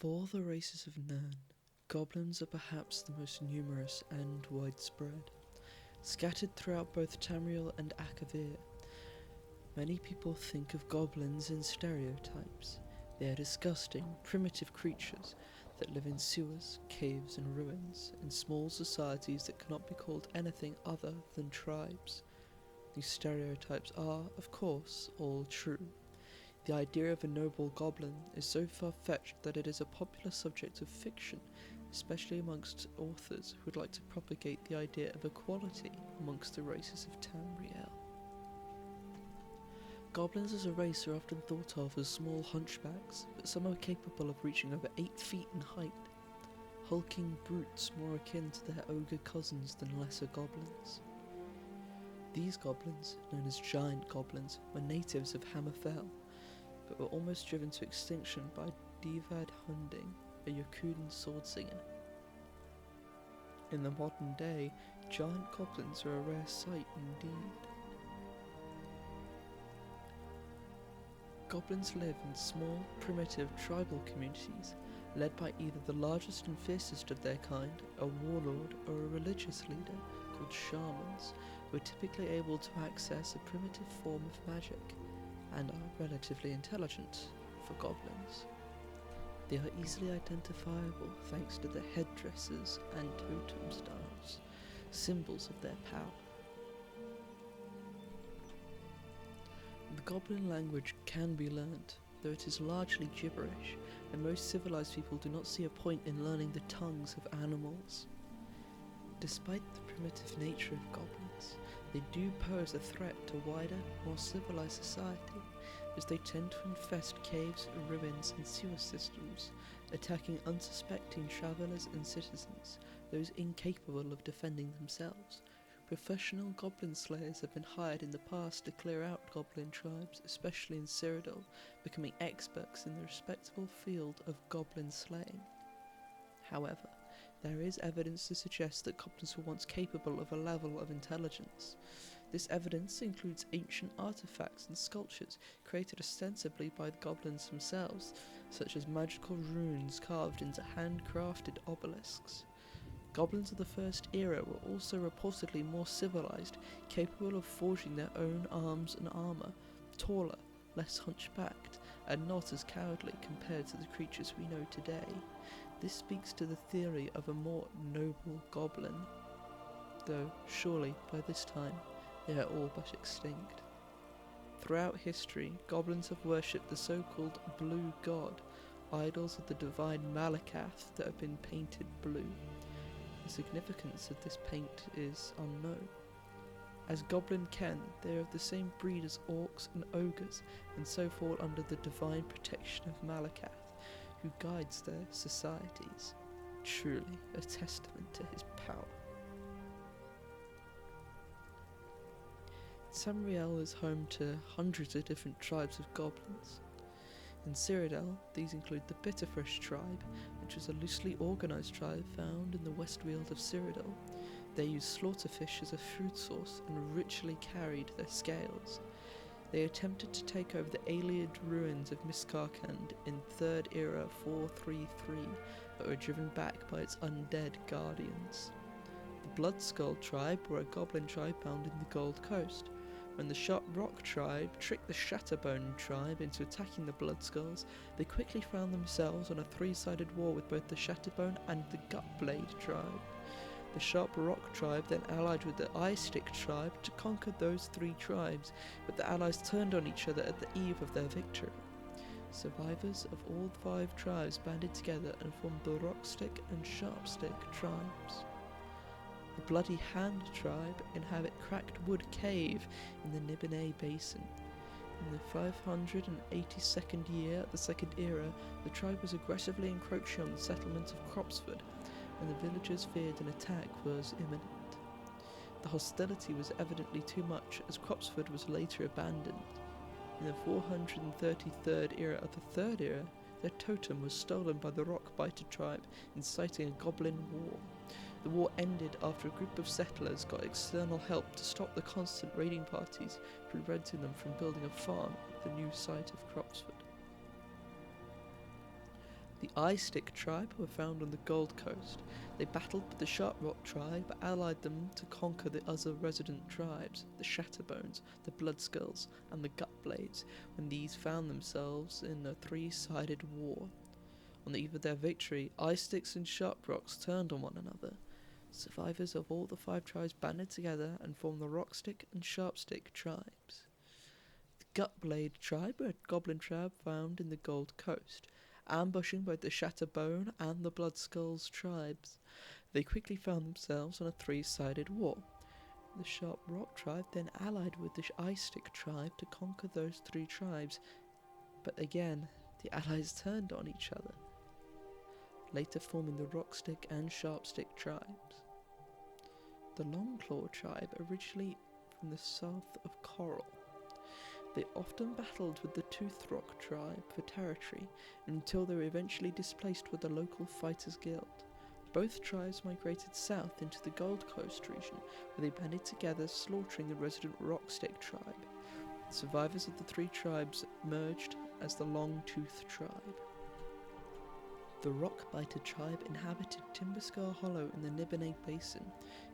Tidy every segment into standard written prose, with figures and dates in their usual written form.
Of all the races of Nern, goblins are perhaps the most numerous and widespread. Scattered throughout both Tamriel and Akavir, many people think of goblins in stereotypes. They are disgusting, primitive creatures that live in sewers, caves and ruins, in small societies that cannot be called anything other than tribes. These stereotypes are, of course, all true. The idea of a noble goblin is so far-fetched that it is a popular subject of fiction, especially amongst authors who would like to propagate the idea of equality amongst the races of Tamriel. Goblins as a race are often thought of as small hunchbacks, but some are capable of reaching over 8 feet in height, hulking brutes more akin to their ogre cousins than lesser goblins. These goblins, known as giant goblins, were natives of Hammerfell, but were almost driven to extinction by Divad Hunding, a Yakudan swordslinger. In the modern day, giant goblins are a rare sight indeed. Goblins live in small, primitive tribal communities, led by either the largest and fiercest of their kind, a warlord, or a religious leader called shamans, who are typically able to access a primitive form of magic, and are relatively intelligent for goblins. They are easily identifiable thanks to their headdresses and totem styles, symbols of their power. The goblin language can be learnt, though it is largely gibberish, and most civilized people do not see a point in learning the tongues of animals. Despite the primitive nature of goblins, they do pose a threat to wider, more civilized society, as they tend to infest caves, ruins and sewer systems, attacking unsuspecting travelers and citizens, those incapable of defending themselves. Professional goblin slayers have been hired in the past to clear out goblin tribes, especially in Cyrodiil, becoming experts in the respectable field of goblin slaying. However, there is evidence to suggest that goblins were once capable of a level of intelligence. This evidence includes ancient artifacts and sculptures created ostensibly by the goblins themselves, such as magical runes carved into handcrafted obelisks. Goblins of the First Era were also reportedly more civilized, capable of forging their own arms and armor, taller, less hunchbacked, and not as cowardly compared to the creatures we know today. This speaks to the theory of a more noble goblin, though surely by this time they are all but extinct. Throughout history, goblins have worshipped the so-called Blue God, idols of the divine Malakath that have been painted blue. The significance of this paint is unknown. As Goblin Ken, they are of the same breed as orcs and ogres, and so fall under the divine protection of Malakath, who guides their societies. Truly a testament to his power. Tamriel is home to hundreds of different tribes of goblins. In Cyrodiil, these include the Bitterfresh tribe, which is a loosely organised tribe found in the West Weald of Cyrodiil. They use slaughterfish as a food source and ritually carried their scales. They attempted to take over the Aeliad ruins of Miskarkand in 3rd Era 433, but were driven back by its undead guardians. The Bloodskull tribe were a goblin tribe found in the Gold Coast. When the Sharp Rock tribe tricked the Shatterbone tribe into attacking the Bloodskulls, they quickly found themselves on a 3-sided war with both the Shatterbone and the Gutblade tribe. The Sharp Rock tribe then allied with the Eye Stick tribe to conquer those 3 tribes, but the allies turned on each other at the eve of their victory. Survivors of all 5 tribes banded together and formed the Rockstick and Sharpstick tribes. The Bloody Hand tribe inhabit Cracked Wood Cave in the Nibinay Basin. In the 582nd year of the Second Era, the tribe was aggressively encroaching on the settlement of Cropsford, and the villagers feared an attack was imminent. The hostility was evidently too much, as Cropsford was later abandoned. In the 433rd era of the Third Era, their totem was stolen by the Rockbiter tribe, inciting a goblin war. The war ended after a group of settlers got external help to stop the constant raiding parties, preventing them from building a farm at the new site of Cropsford. The Eye Stick tribe were found on the Gold Coast. They battled with the Sharp Rock tribe, but allied them to conquer the other resident tribes, the Shatterbones, the Bloodskulls, and the Gutblades, when these found themselves in a three-sided war. On the eve of their victory, Ice Sticks and Sharp Rocks turned on one another. Survivors of all the 5 tribes banded together and formed the Rockstick and Sharpstick tribes. The Gutblade tribe were a goblin tribe found in the Gold Coast, ambushing both the Shatterbone and the Bloodskulls tribes. They quickly found themselves on a 3-sided war. The Sharp Rock tribe then allied with the Ice Stick tribe to conquer those 3 tribes, but again, the allies turned on each other, later forming the Rockstick and Sharpstick tribes. The Longclaw tribe, originally from the south of Coral, they often battled with the Toothrock tribe for territory until they were eventually displaced with the local Fighters Guild. Both tribes migrated south into the Gold Coast region, where they banded together, slaughtering the resident Rockstick tribe. The survivors of the 3 tribes merged as the Longtooth tribe. The Rockbiter tribe inhabited Timberscar Hollow in the Nibonate Basin.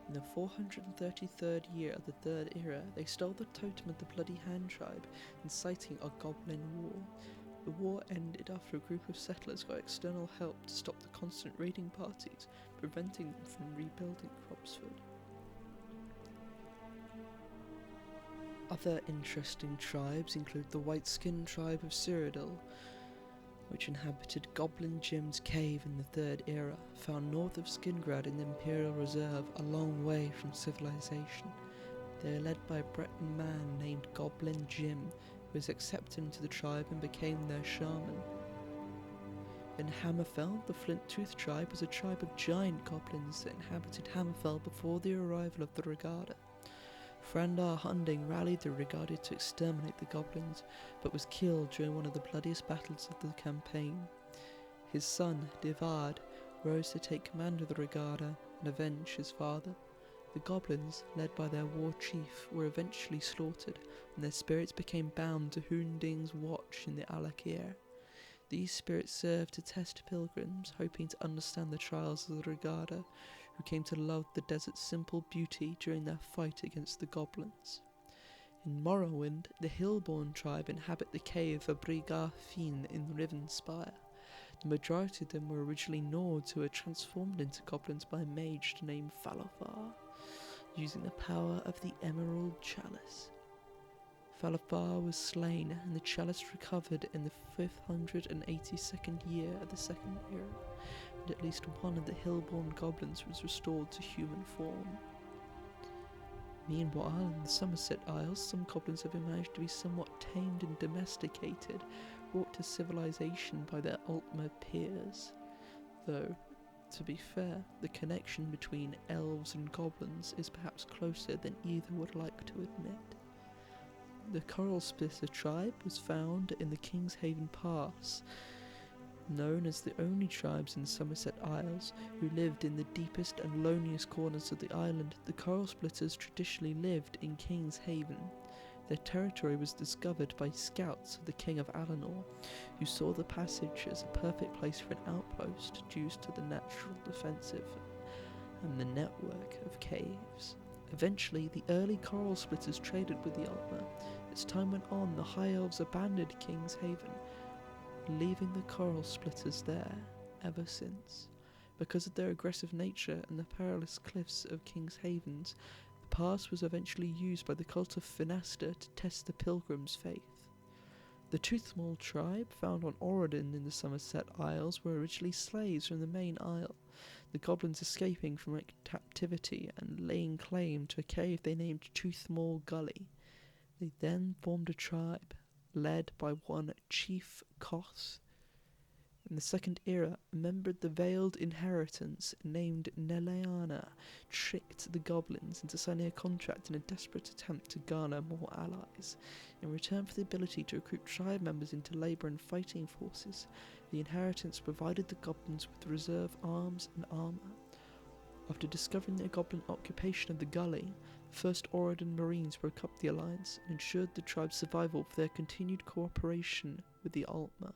In the 433rd year of the Third Era, they stole the totem of the Bloody Hand tribe, inciting a goblin war. The war ended after a group of settlers got external help to stop the constant raiding parties, preventing them from rebuilding Cropsford. Other interesting tribes include the White-Skin tribe of Cyrodiil, which inhabited Goblin Jim's cave in the Third Era, found north of Skingrad in the Imperial Reserve, a long way from civilization. They are led by a Breton man named Goblin Jim, who was accepted into the tribe and became their shaman. In Hammerfell, the Flint-Tooth tribe was a tribe of giant goblins that inhabited Hammerfell before the arrival of the Regada. Frandar Hunding rallied the Regada to exterminate the goblins, but was killed during one of the bloodiest battles of the campaign. His son, Divard, rose to take command of the Regada and avenge his father. The goblins, led by their war chief, were eventually slaughtered, and their spirits became bound to Hunding's watch in the Alakir. These spirits served to test pilgrims, hoping to understand the trials of the Regada, who came to love the desert's simple beauty during their fight against the goblins. In Morrowind, the Hillborn tribe inhabit the cave of Brigar Fin in Rivenspire. The majority of them were originally Nords who were transformed into goblins by a mage named Falofar, using the power of the Emerald Chalice. Falofar was slain, and the chalice recovered in the 582nd year of the Second Era, and at least one of the Hillborn goblins was restored to human form. Meanwhile, in the Somerset Isles, some goblins have been managed to be somewhat tamed and domesticated, brought to civilization by their Altmer peers. Though, to be fair, the connection between elves and goblins is perhaps closer than either would like to admit. The Coral Splitter tribe was found in the Kingshaven Pass, known as the only tribes in the Somerset Isles who lived in the deepest and loneliest corners of the island. The Coral Splitters traditionally lived in Kingshaven. Their territory was discovered by scouts of the King of Alinor, who saw the passage as a perfect place for an outpost due to the natural defensive and the network of caves. Eventually, the early Coral Splitters traded with the Altmer. As time went on, the High Elves abandoned Kingshaven, leaving the Coral Splitters there ever since. Because of their aggressive nature and the perilous cliffs of Kingshaven, the pass was eventually used by the cult of Finasta to test the pilgrims' faith. The Toothmaul tribe, found on Orodin in the Somerset Isles, were originally slaves from the main isle, the goblins escaping from captivity and laying claim to a cave they named Toothmaul Gully. They then formed a tribe, led by one Chief Koth. In the Second Era, a member of the Veiled Inheritance named Neleana tricked the goblins into signing a contract in a desperate attempt to garner more allies. In return for the ability to recruit tribe members into labour and fighting forces, the Inheritance provided the goblins with reserve arms and armour. After discovering the goblin occupation of the gully, the 1st Orodin Marines broke up the alliance and ensured the tribe's survival for their continued cooperation with the Altmer.